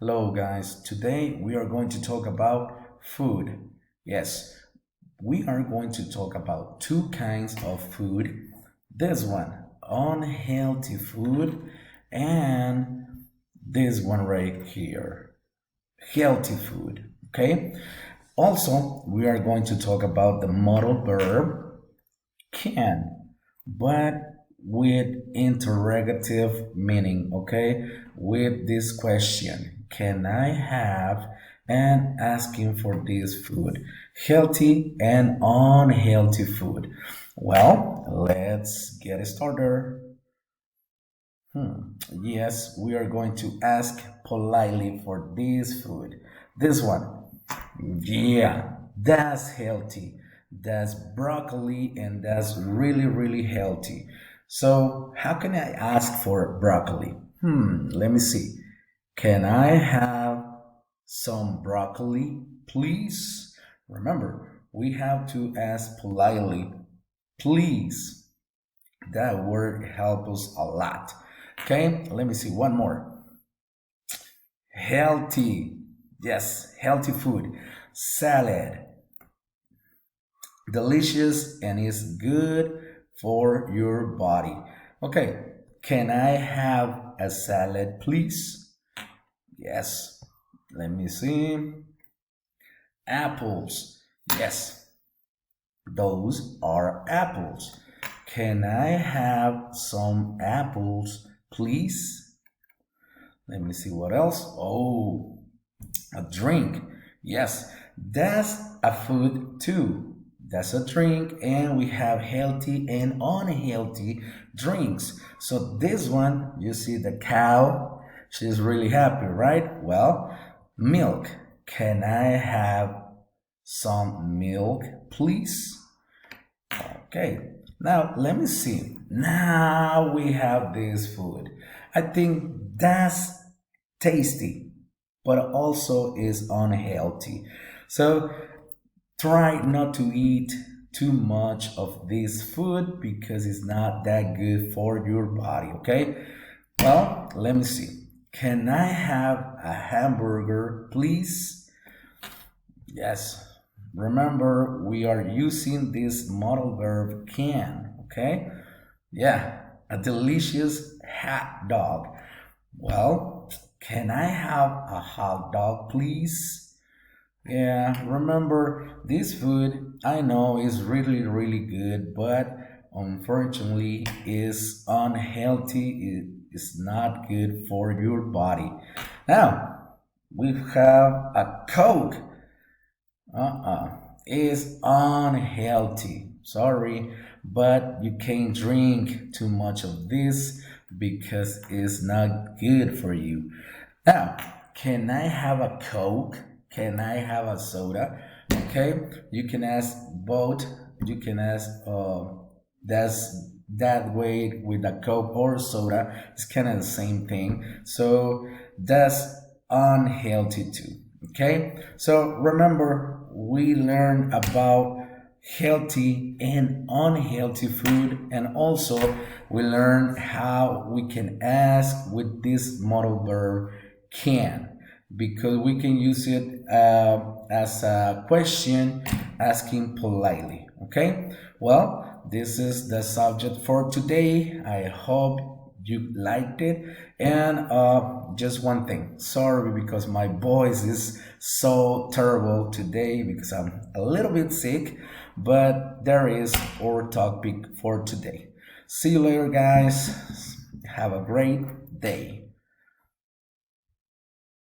Hello guys, today we are going to talk about food. Yes, we are going to talk about two kinds of food. This one, unhealthy food, and this one right here, healthy food. Okay? Also, we are going to talk about the modal verb can, but with interrogative meaning, okay? With this question, can I have, and asking for this food, healthy and unhealthy food? Well, let's get started. Yes, we are going to ask politely for this food. This one. Yeah, that's healthy. That's broccoli and that's really, really healthy. So, how can I ask for broccoli? Let me see. Can I have some broccoli, please? Remember, we have to ask politely, please. That word helps us a lot. Okay, let me see one more. Healthy. Yes, healthy food. Salad. Delicious and is good for your body. Okay, can I have a salad, please? Yes, let me see. Apples. Yes, those are apples. Can I have some apples, please? Let me see what else. Oh, a drink. Yes, that's a food too. That's a drink, and we have healthy and unhealthy drinks. So this one, you see the cow, she's really happy, right? Well, milk. Can I have some milk, please? Okay, now let me see. Now we have this food. I think that's tasty, but also is unhealthy. So try not to eat too much of this food because it's not that good for your body, okay? Well, let me see. Can I have a hamburger, please? Yes. Remember, we are using this modal verb can, okay? Yeah, a delicious hot dog. Well, can I have a hot dog, please? Yeah, remember, this food I know is really, really good, but unfortunately is unhealthy. It is not good for your body. Now, we have a Coke. Is unhealthy. Sorry, but you can't drink too much of this because it's not good for you. Now, can I have a Coke? Can I have a soda? Okay, you can ask both. You can ask, that's that way with a Coke or soda. It's kind of the same thing. So that's unhealthy too. Okay, so remember, we learn about healthy and unhealthy food, and also we learn how we can ask with this modal verb can, because we can use it as a question asking politely. Okay, well, this is the subject for today. I hope you liked it. And just one thing, sorry because my voice is so terrible today because I'm a little bit sick, but there is our topic for today. See you later, guys. Have a great day.